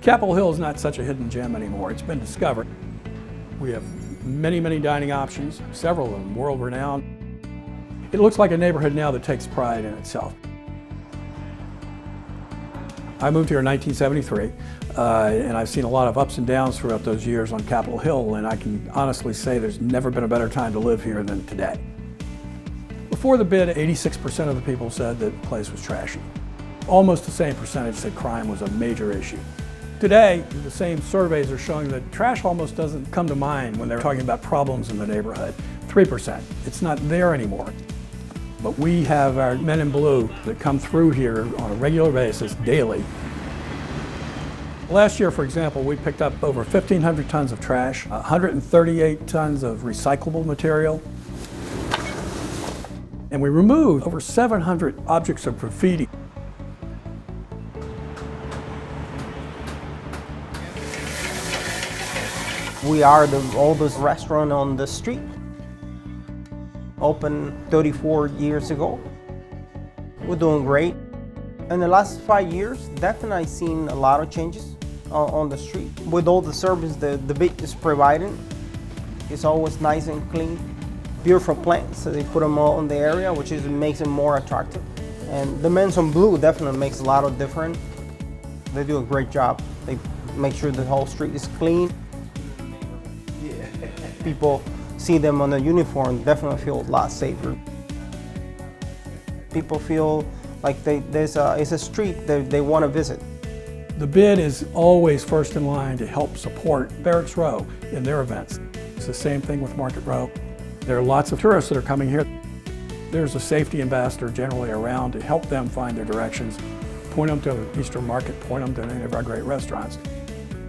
Capitol Hill is not such a hidden gem anymore. It's been discovered. We have many, many dining options, several of them world-renowned. It looks like a neighborhood now that takes pride in itself. I moved here in 1973, and I've seen a lot of ups and downs throughout those years on Capitol Hill, and I can honestly say there's never been a better time to live here than today. Before the bid, 86% of the people said that the place was trashy. Almost the same percentage said crime was a major issue. Today, the same surveys are showing that trash almost doesn't come to mind when they're talking about problems in the neighborhood. 3%. It's not there anymore. But we have our men in blue that come through here on a regular basis, daily. Last year, for example, we picked up over 1,500 tons of trash, 138 tons of recyclable material, and we removed over 700 objects of graffiti. We are the oldest restaurant on the street. Opened 34 years ago. We're doing great. In the last 5 years, definitely seen a lot of changes on the street. With all the service the bid is providing, it's always nice and clean. Beautiful plants, so they put them all in the area, which makes it more attractive. And the men's on blue definitely makes a lot of difference. They do a great job. They make sure the whole street is clean. People see them on the uniform, definitely feel a lot safer. People feel like it's a street that they want to visit. The bid is always first in line to help support Barracks Row in their events. It's the same thing with Market Row. There are lots of tourists that are coming here. There's a safety ambassador generally around to help them find their directions, point them to Eastern Market, point them to any of our great restaurants.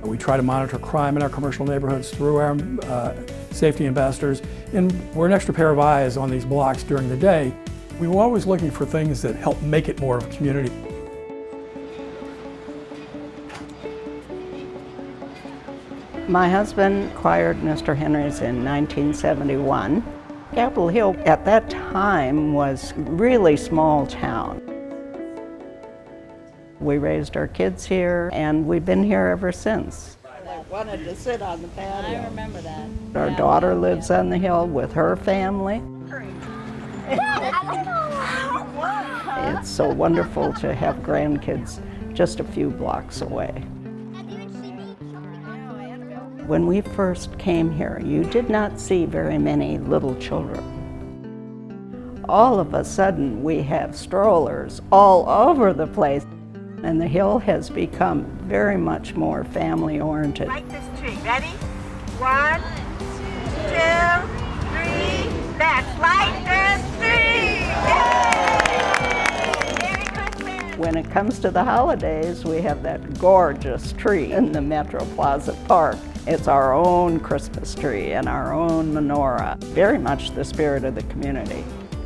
We try to monitor crime in our commercial neighborhoods through our safety ambassadors, and we're an extra pair of eyes on these blocks during the day. We were always looking for things that help make it more of a community. My husband acquired Mr. Henry's in 1971. Capitol Hill at that time was really small town. We raised our kids here, and we've been here ever since. They wanted to sit on the patio. I remember that. Our daughter lives on the hill with her family. It's so wonderful to have grandkids just a few blocks away. When we first came here, you did not see very many little children. All of a sudden, we have strollers all over the place. And the hill has become very much more family-oriented. Light this tree. Ready? 1, 2, 3. Let's light this tree! Yay! Merry Christmas! When it comes to the holidays, we have that gorgeous tree in the Metro Plaza Park. It's our own Christmas tree and our own menorah. Very much the spirit of the community.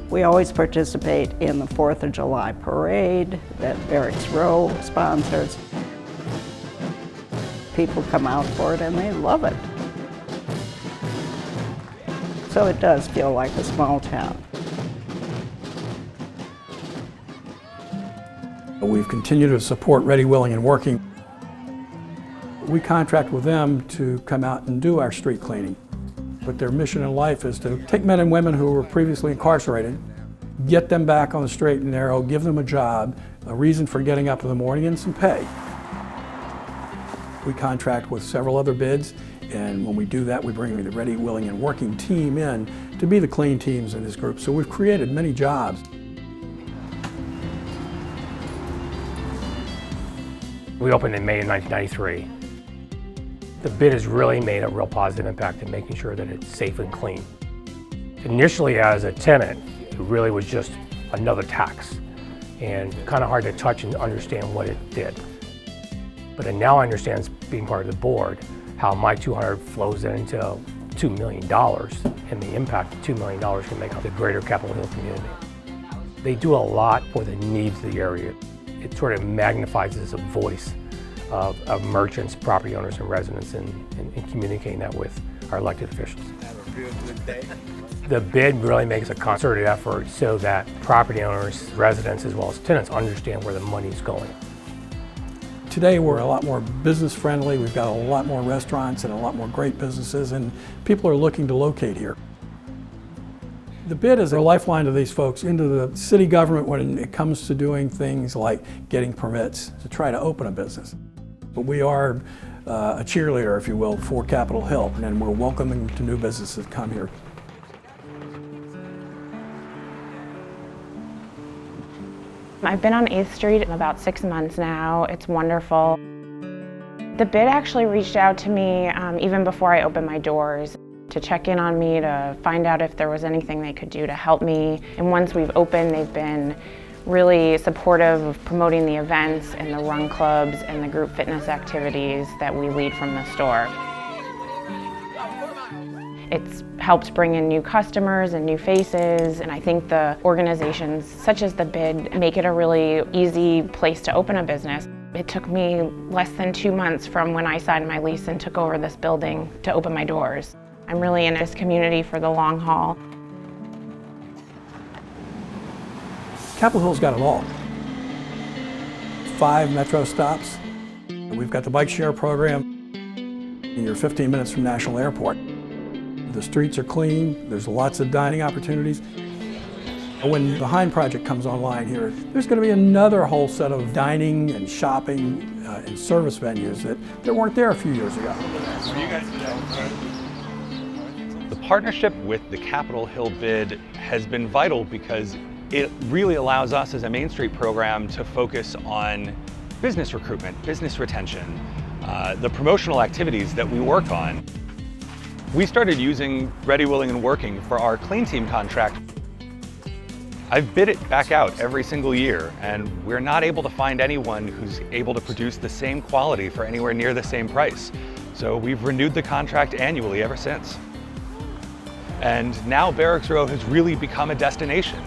We always participate in the 4th of July parade that Barracks Row sponsors. People come out for it and they love it. So it does feel like a small town. We've continued to support Ready, Willing, and Working. We contract with them to come out and do our street cleaning. But their mission in life is to take men and women who were previously incarcerated, get them back on the straight and narrow, give them a job, a reason for getting up in the morning, and some pay. We contract with several other bids, and when we do that, we bring the Ready, Willing, and Working team in to be the clean teams in this group. So we've created many jobs. We opened in May of 1993. The bid has really made a real positive impact in making sure that it's safe and clean. Initially, as a tenant, it really was just another tax and kind of hard to touch and understand what it did. But now I understand, being part of the board, how my $200 flows into $2 million and the impact that $2 million can make on the greater Capitol Hill community. They do a lot for the needs of the area. It sort of magnifies as a voice of merchants, property owners, and residents in communicating that with our elected officials. Have a real good day. The bid really makes a concerted effort so that property owners, residents, as well as tenants understand where the money's going. Today we're a lot more business friendly. We've got a lot more restaurants and a lot more great businesses, and people are looking to locate here. The bid is a lifeline to these folks into the city government when it comes to doing things like getting permits to try to open a business. But we are a cheerleader, if you will, for Capitol Hill, and we're welcoming to new businesses to come here. I've been on 8th Street about 6 months now. It's wonderful. The bid actually reached out to me even before I opened my doors to check in on me, to find out if there was anything they could do to help me. And once we've opened, they've been really supportive of promoting the events and the run clubs and the group fitness activities that we lead from the store. It's helped bring in new customers and new faces, and I think the organizations such as the bid make it a really easy place to open a business. It took me less than 2 months from when I signed my lease and took over this building to open my doors. I'm really in this community for the long haul. Capitol Hill's got it all. 5 metro stops. We've got the bike share program, and you're 15 minutes from National Airport. The streets are clean, there's lots of dining opportunities. When the Hine project comes online here, there's going to be another whole set of dining and shopping and service venues that weren't there a few years ago. The partnership with the Capitol Hill bid has been vital because it really allows us as a Main Street program to focus on business recruitment, business retention, the promotional activities that we work on. We started using Ready, Willing, and Working for our Clean Team contract. I've bid it back out every single year, and we're not able to find anyone who's able to produce the same quality for anywhere near the same price. So we've renewed the contract annually ever since. And now Barracks Row has really become a destination.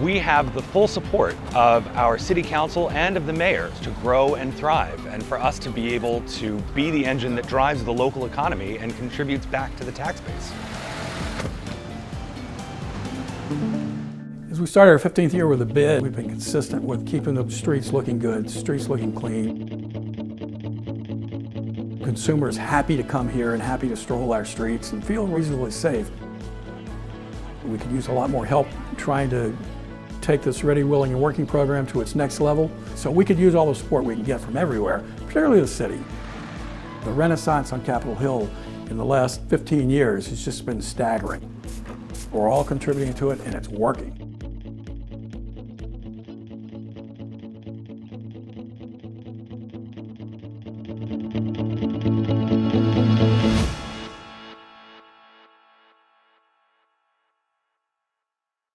We have the full support of our city council and of the mayor to grow and thrive, and for us to be able to be the engine that drives the local economy and contributes back to the tax base. As we started our 15th year with the bid, we've been consistent with keeping the streets looking good, streets looking clean. Consumers happy to come here and happy to stroll our streets and feel reasonably safe. We could use a lot more help trying to take this Ready, Willing, and Working program to its next level. So we could use all the support we can get from everywhere, particularly the city. The renaissance on Capitol Hill in the last 15 years has just been staggering. We're all contributing to it, and it's working.